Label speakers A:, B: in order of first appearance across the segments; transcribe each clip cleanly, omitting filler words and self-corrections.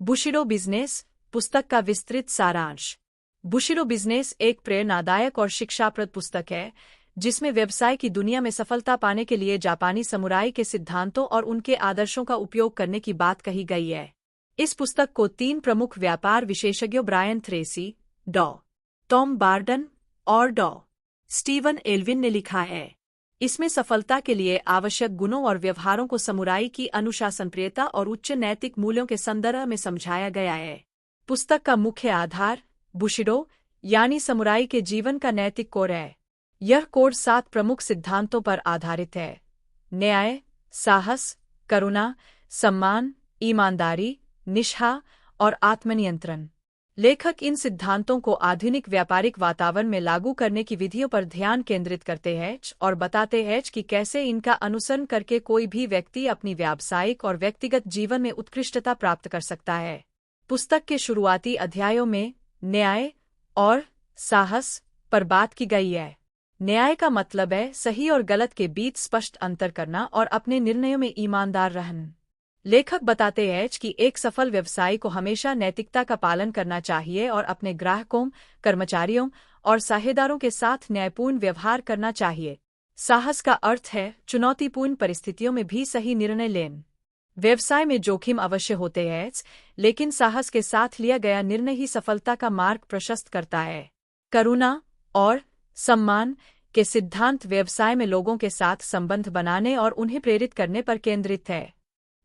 A: बुशिरो business पुस्तक का विस्तृत सारांश। बुशिरो बिजनेस एक प्रेरणादायक और शिक्षाप्रद पुस्तक है जिसमें व्यवसाय की दुनिया में सफलता पाने के लिए जापानी समुराई के सिद्धांतों और उनके आदर्शों का उपयोग करने की बात कही गई है। इस पुस्तक को 3 प्रमुख व्यापार विशेषज्ञों ब्रायन थ्रेसी, डॉ. टॉम बार्डन और डॉ. स्टीवन एल्विन ने लिखा है। इसमें सफलता के लिए आवश्यक गुणों और व्यवहारों को समुराई की अनुशासनप्रियता और उच्च नैतिक मूल्यों के संदर्भ में समझाया गया है। पुस्तक का मुख्य आधार बुशिरो यानी समुराई के जीवन का नैतिक कोड है। यह कोड 7 प्रमुख सिद्धांतों पर आधारित है: न्याय, साहस, करुणा, सम्मान, ईमानदारी, निष्ठा और आत्मनियंत्रण। लेखक इन सिद्धांतों को आधुनिक व्यापारिक वातावरण में लागू करने की विधियों पर ध्यान केंद्रित करते हैं और बताते हैं कि कैसे इनका अनुसरण करके कोई भी व्यक्ति अपनी व्यावसायिक और व्यक्तिगत जीवन में उत्कृष्टता प्राप्त कर सकता है। पुस्तक के शुरुआती अध्यायों में न्याय और साहस पर बात की गई है। न्याय का मतलब है सही और गलत के बीच स्पष्ट अंतर करना और अपने निर्णयों में ईमानदार रहना। लेखक बताते हैं कि एक सफल व्यवसायी को हमेशा नैतिकता का पालन करना चाहिए और अपने ग्राहकों, कर्मचारियों और साझेदारों के साथ न्यायपूर्ण व्यवहार करना चाहिए। साहस का अर्थ है चुनौतीपूर्ण परिस्थितियों में भी सही निर्णय लेना। व्यवसाय में जोखिम अवश्य होते हैं, लेकिन साहस के साथ लिया गया निर्णय ही सफलता का मार्ग प्रशस्त करता है। करुणा और सम्मान के सिद्धांत व्यवसाय में लोगों के साथ संबंध बनाने और उन्हें प्रेरित करने पर केंद्रित है।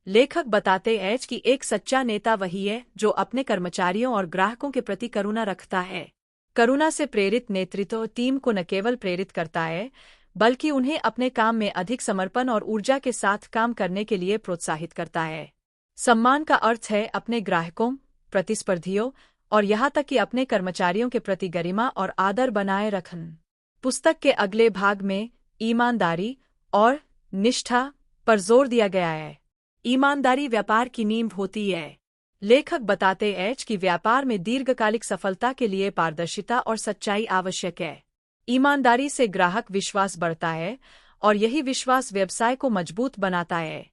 A: लेखक बताते हैं कि एक सच्चा नेता वही है जो अपने कर्मचारियों और ग्राहकों के प्रति करुणा रखता है। करुणा से प्रेरित नेतृत्व टीम को न केवल प्रेरित करता है, बल्कि उन्हें अपने काम में अधिक समर्पण और ऊर्जा के साथ काम करने के लिए प्रोत्साहित करता है। सम्मान का अर्थ है अपने ग्राहकों, प्रतिस्पर्धियों और यहाँ तक कि अपने कर्मचारियों के प्रति गरिमा और आदर बनाए रखना। पुस्तक के अगले भाग में ईमानदारी और निष्ठा पर जोर दिया गया है। ईमानदारी व्यापार की नींव होती है। लेखक बताते हैं कि व्यापार में दीर्घकालिक सफलता के लिए पारदर्शिता और सच्चाई आवश्यक है। ईमानदारी से ग्राहक विश्वास बढ़ता है और यही विश्वास व्यवसाय को मजबूत बनाता है।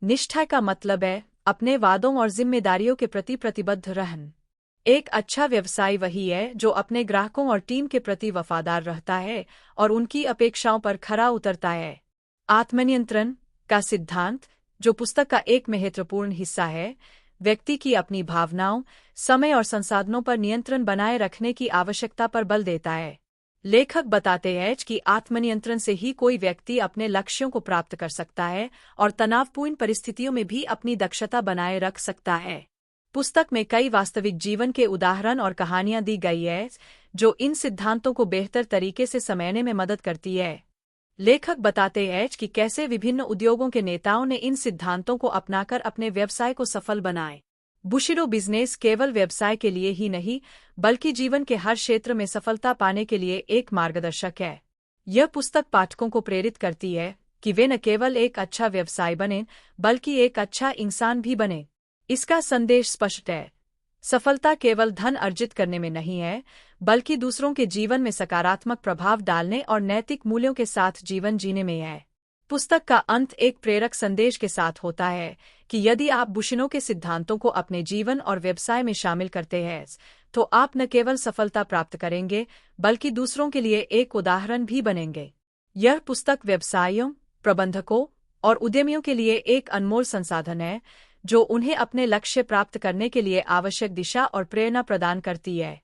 A: निष्ठा का मतलब है अपने वादों और जिम्मेदारियों के प्रति प्रतिबद्ध रहना। एक अच्छा व्यवसायी वही है जो अपने ग्राहकों और टीम के प्रति वफादार रहता है और उनकी अपेक्षाओं पर खरा उतरता है। आत्मनियंत्रण का सिद्धांत, जो पुस्तक का एक महत्वपूर्ण हिस्सा है, व्यक्ति की अपनी भावनाओं, समय और संसाधनों पर नियंत्रण बनाए रखने की आवश्यकता पर बल देता है। लेखक बताते हैं कि आत्मनियंत्रण से ही कोई व्यक्ति अपने लक्ष्यों को प्राप्त कर सकता है और तनावपूर्ण परिस्थितियों में भी अपनी दक्षता बनाए रख सकता है। पुस्तक में कई वास्तविक जीवन के उदाहरण और कहानियां दी गई है जो इन सिद्धांतों को बेहतर तरीके से समझने में मदद करती है। लेखक बताते हैं कि कैसे विभिन्न उद्योगों के नेताओं ने इन सिद्धांतों को अपनाकर अपने व्यवसाय को सफल बनाए। बुशिरो बिजनेस केवल व्यवसाय के लिए ही नहीं, बल्कि जीवन के हर क्षेत्र में सफलता पाने के लिए एक मार्गदर्शक है। यह पुस्तक पाठकों को प्रेरित करती है कि वे न केवल एक अच्छा व्यवसाय बने, बल्कि एक अच्छा इंसान भी बने। इसका संदेश स्पष्ट है: सफलता केवल धन अर्जित करने में नहीं है, बल्कि दूसरों के जीवन में सकारात्मक प्रभाव डालने और नैतिक मूल्यों के साथ जीवन जीने में है। पुस्तक का अंत एक प्रेरक संदेश के साथ होता है कि यदि आप बुशिरो के सिद्धांतों को अपने जीवन और व्यवसाय में शामिल करते हैं, तो आप न केवल सफलता प्राप्त करेंगे, बल्कि दूसरों के लिए एक उदाहरण भी बनेंगे। यह पुस्तक व्यवसायियों, प्रबंधकों और उद्यमियों के लिए एक अनमोल संसाधन है जो उन्हें अपने लक्ष्य प्राप्त करने के लिए आवश्यक दिशा और प्रेरणा प्रदान करती है।